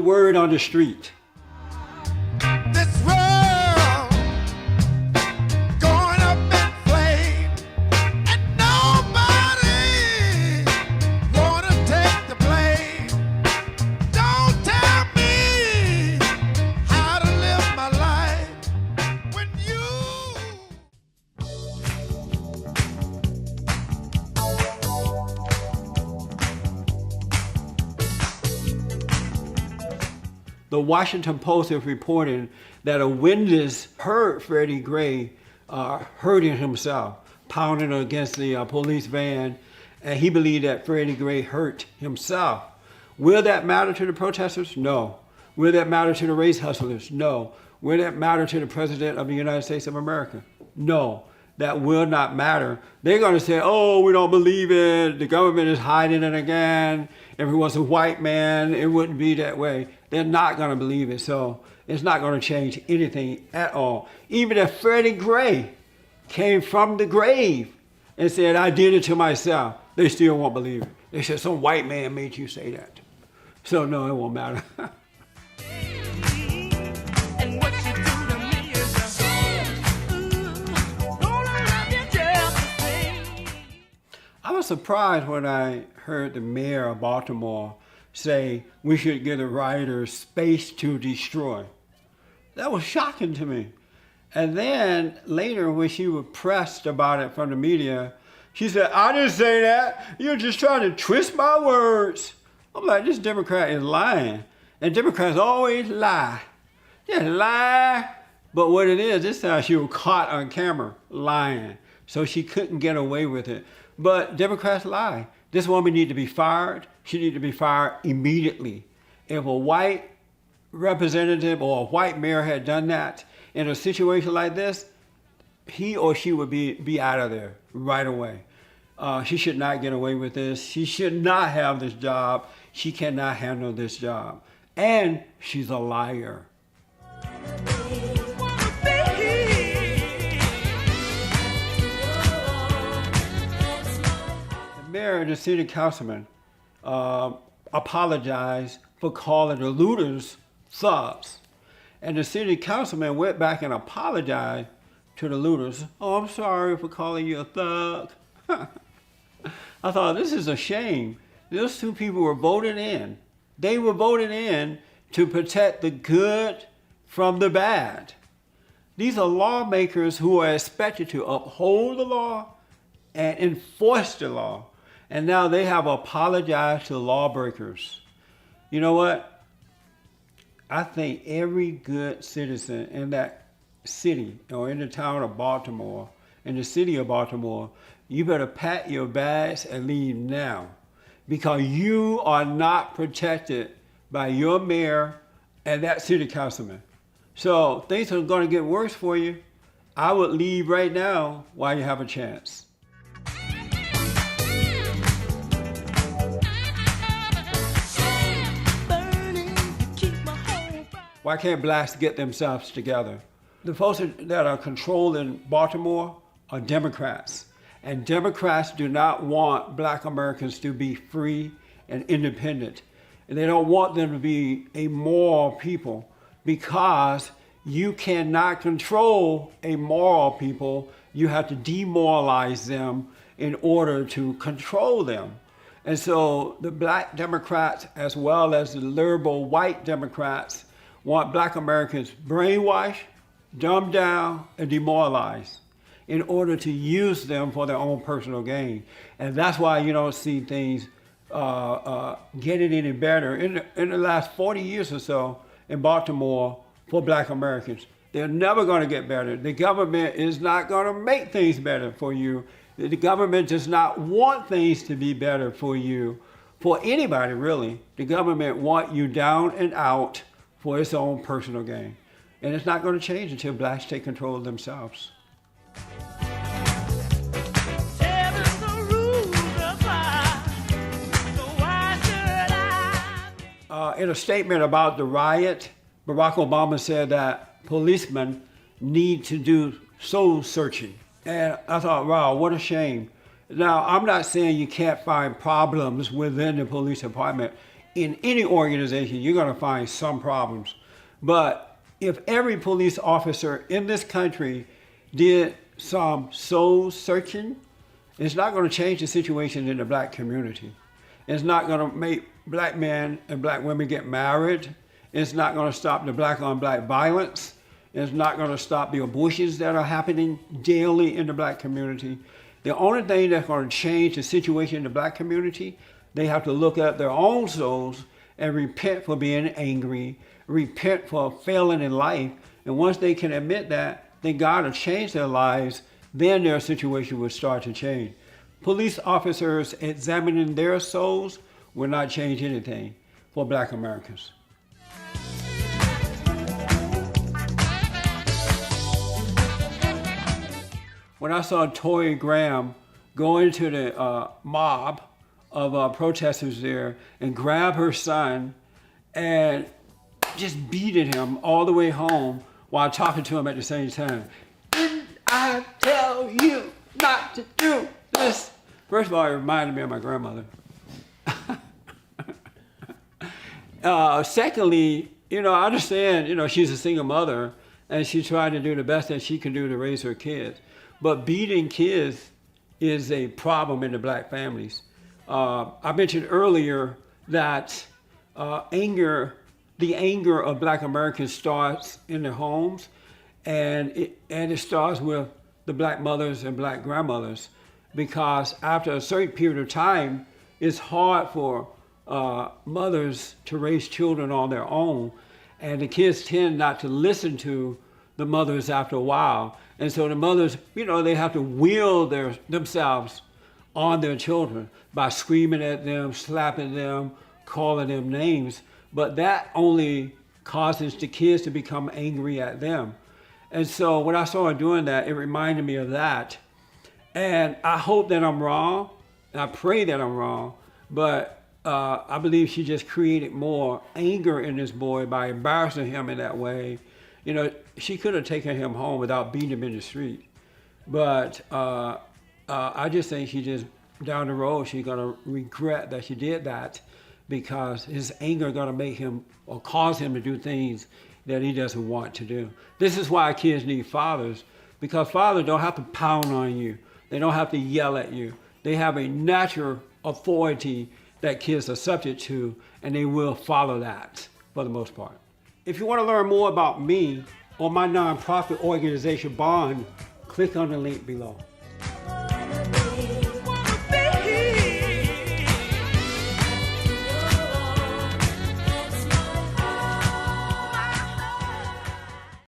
word on the street. This world going up in flames, and nobody wanna take the blame. Don't tell me how to live my life when you. The Washington Post is reporting that a witness heard Freddy Gray hurting himself, pounding against the police van, and he believed that Freddy Gray hurt himself. Will that matter to the protesters? No. Will that matter to the race hustlers? No. Will that matter to the President of the United States of America? No. That will not matter. They're going to say, oh, we don't believe it. The government is hiding it again. If it was a white man, it wouldn't be that way. They're not going to believe it. So it's not going to change anything at all. Even if Freddy Gray came from the grave and said, I did it to myself, they still won't believe it. They said, some white man made you say that. So no, it won't matter. I was surprised when I heard the mayor of Baltimore say we should give the rioters space to destroy. That was shocking to me. And then later when she was pressed about it from the media, she said, I didn't say that. You're just trying to twist my words. I'm like, this Democrat is lying. And Democrats always lie. Just lie. But what it is, this time she was caught on camera lying. So she couldn't get away with it. But Democrats lie. This woman needs to be fired. She needs to be fired immediately. If a white representative or a white mayor had done that in a situation like this, he or she would be out of there right away. She should not get away with this. She should not have this job. She cannot handle this job. And she's a liar. The mayor and the city councilman apologized for calling the looters thugs. And the city councilman went back and apologized to the looters. Oh, I'm sorry for calling you a thug. I thought, this is a shame. Those two people were voted in. They were voted in to protect the good from the bad. These are lawmakers who are expected to uphold the law and enforce the law. And now they have apologized to lawbreakers. You know what? I think every good citizen in that city or in the town of Baltimore, in the city of Baltimore, you better pack your bags and leave now, because you are not protected by your mayor and that city councilman. So things are going to get worse for you. I would leave right now while you have a chance. Why can't blacks get themselves together? The folks that are controlling Baltimore are Democrats. And Democrats do not want black Americans to be free and independent. And they don't want them to be a moral people, because you cannot control a moral people. You have to demoralize them in order to control them. And so the black Democrats, as well as the liberal white Democrats, want black Americans brainwashed, dumbed down, and demoralized in order to use them for their own personal gain. And that's why you don't see things getting any better. In the last 40 years or so in Baltimore for black Americans, they're never going to get better. The government is not going to make things better for you. The government does not want things to be better for you, for anybody really. The government wants you down and out for its own personal gain. And it's not going to change until blacks take control of themselves. In a statement about the riot, Barack Obama said that policemen need to do soul searching. And I thought, wow, what a shame. Now, I'm not saying you can't find problems within the police department. in any organization, you're going to find some problems. But if every police officer in this country did some soul searching, it's not going to change the situation in the black community. It's not going to make black men and black women get married. It's not going to stop the black on black violence. It's not going to stop the abortions that are happening daily in the black community. The only thing that's going to change the situation in the black community, they have to look at their own souls and repent for being angry, repent for failing in life. And once they can admit that, then God will change their lives, then their situation will start to change. Police officers examining their souls will not change anything for black Americans. When I saw Tory Graham go into the mob of protesters there and grab her son and just beating him all the way home while talking to him at the same time. Didn't I tell you not to do this? First of all, it reminded me of my grandmother. Secondly, I understand, she's a single mother and she's trying to do the best that she can do to raise her kids. But beating kids is a problem in the black families. I mentioned earlier that the anger of black Americans starts in their homes, and it starts with the black mothers and black grandmothers, because after a certain period of time, it's hard for mothers to raise children on their own, and the kids tend not to listen to the mothers after a while. And so the mothers, they have to will themselves on their children by screaming at them, slapping them, calling them names. But that only causes the kids to become angry at them. And so when I saw her doing that, it reminded me of that. And I hope that I'm wrong, and I pray that I'm wrong, but I believe she just created more anger in this boy by embarrassing him in that way. She could have taken him home without beating him in the street. But I just think she just, down the road, she's going to regret that she did that, because his anger going to make him or cause him to do things that he doesn't want to do. This is why kids need fathers, because fathers don't have to pound on you. They don't have to yell at you. They have a natural authority that kids are subject to, and they will follow that for the most part. If you want to learn more about me or my nonprofit organization, Bond, click on the link below.